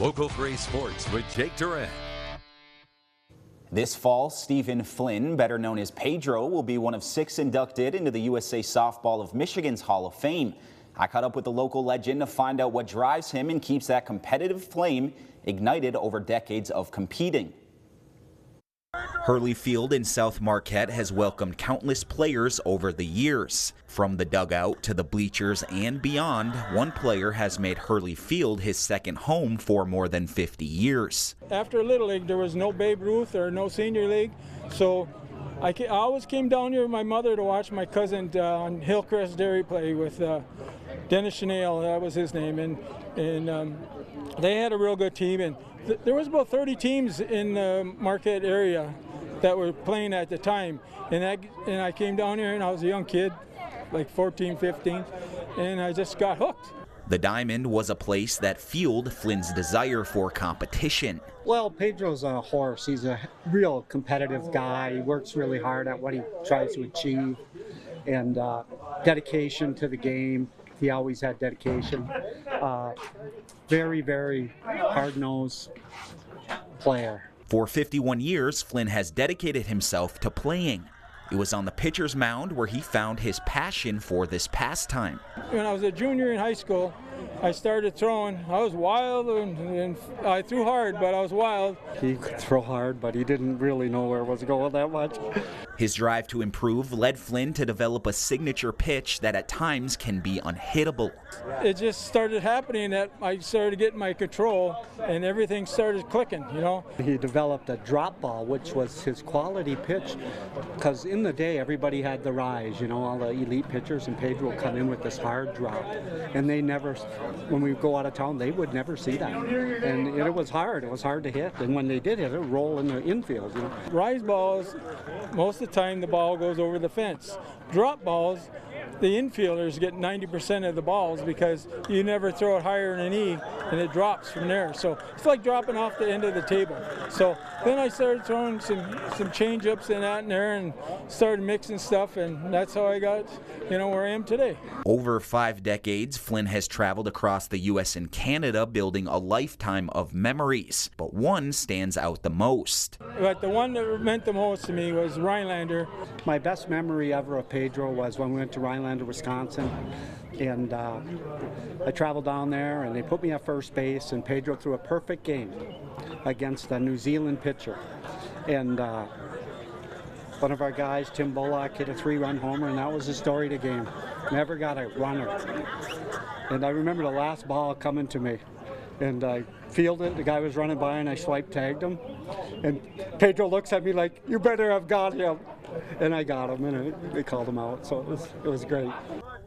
Local 3 Sports with Jake Duran. This fall, Pedro Flynn, better known as Pedro, will be one of 6 inducted into the USA Softball of Michigan's Hall of Fame. I caught up with the local legend to find out what drives him and keeps that competitive flame ignited over decades of competing. Hurley Field in South Marquette has welcomed countless players over the years. From the dugout to the bleachers and beyond, one player has made Hurley Field his second home for more than 50 years. After Little League, there was no Babe Ruth or no Senior League, so I always came down here with my mother to watch my cousin on Hillcrest Dairy play with Dennis Chanel, that was his name, and they had a real good team, and there was about 30 teams in the Marquette area that were playing at the time, and I came down here and I was a young kid, like 14, 15, and I just got hooked. The Diamond was a place that fueled Flynn's desire for competition. Well, Pedro's a horse. He's a real competitive guy. He works really hard at what he tries to achieve, and dedication to the game. He always had dedication. Very, very hard-nosed player. For 51 years, Flynn has dedicated himself to playing. It was on the pitcher's mound where he found his passion for this pastime. When I was a junior in high school, I started throwing. I was wild and I threw hard, but I was wild. He could throw hard, but he didn't really know where it was going that much. His drive to improve led Flynn to develop a signature pitch that at times can be unhittable. It just started happening that I started getting my control and everything started clicking, you know. He developed a drop ball, which was his quality pitch, because in the day everybody had the rise, you know, all the elite pitchers, and Pedro would come in with this hard drop. And they never, when we go out of town, they would never see that. And it was hard to hit. And when they did hit, it would roll in the infield, you know. Rise balls, most of the time the ball goes over the fence. Drop balls, the infielders get 90% of the balls because you never throw it higher than an E and it drops from there. So it's like dropping off the end of the table. So then I started throwing some change-ups in that and there and started mixing stuff, and that's how I got, you know, where I am today. Over 5 decades, Flynn has traveled across the U.S. and Canada building a lifetime of memories, but one stands out the most. But the one that meant the most to me was Rhinelander. My best memory ever of Pedro was when we went to Rhinelander, Wisconsin, and I traveled down there and they put me at first base, and Pedro threw a perfect game against a New Zealand pitcher. And one of our guys, Tim Bullock, hit a 3-run homer, and that was the story of the game. Never got a runner. And I remember the last ball coming to me, and I fielded, the guy was running by, and I swipe tagged him. And Pedro looks at me like, "You better have got him." And I got him, and they called him out, so it was great.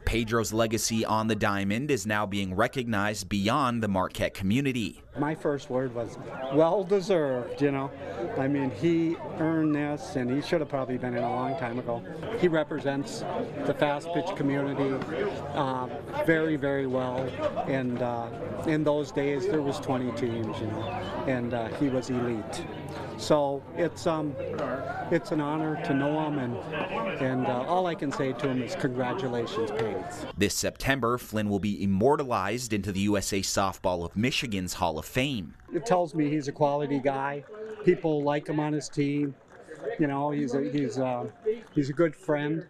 Pedro's legacy on the Diamond is now being recognized beyond the Marquette community. My first word was well-deserved, you know. I mean, he earned this, and he should have probably been in a long time ago. He represents the fast-pitch community very, very well, and in those days there was 20 teams, you know, and he was elite. So it's an honor to know him, and all I can say to him is congratulations, Paige. This September, Flynn will be immortalized into the USA Softball of Michigan's Hall of Fame. It tells me he's a quality guy. People like him on his team. You know, he's a good friend.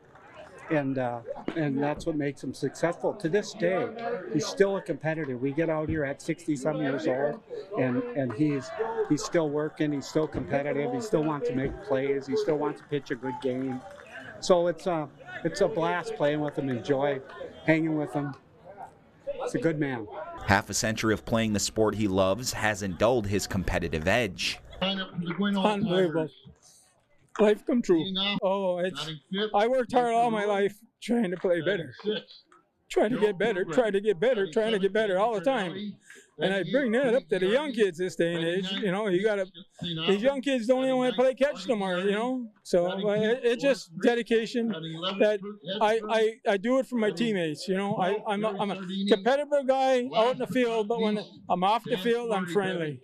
And that's what makes him successful. To this day, he's still a competitor. We get out here at 60-some years old, and he's still working. He's still competitive. He still wants to make plays. He still wants to pitch a good game. So it's a blast playing with him. Enjoy hanging with him. He's a good man. Half a century of playing the sport he loves hasn't dulled his competitive edge. Unbelievable. Life come true. Oh, I worked hard all my life trying to play better, trying to get better all the time. And I bring that up to the young kids this day and age. You know, these young kids don't even want to play catch no more, you know. So it's just dedication that I do it for my teammates, you know. I'm a competitive guy out in the field, but when I'm off the field, I'm friendly.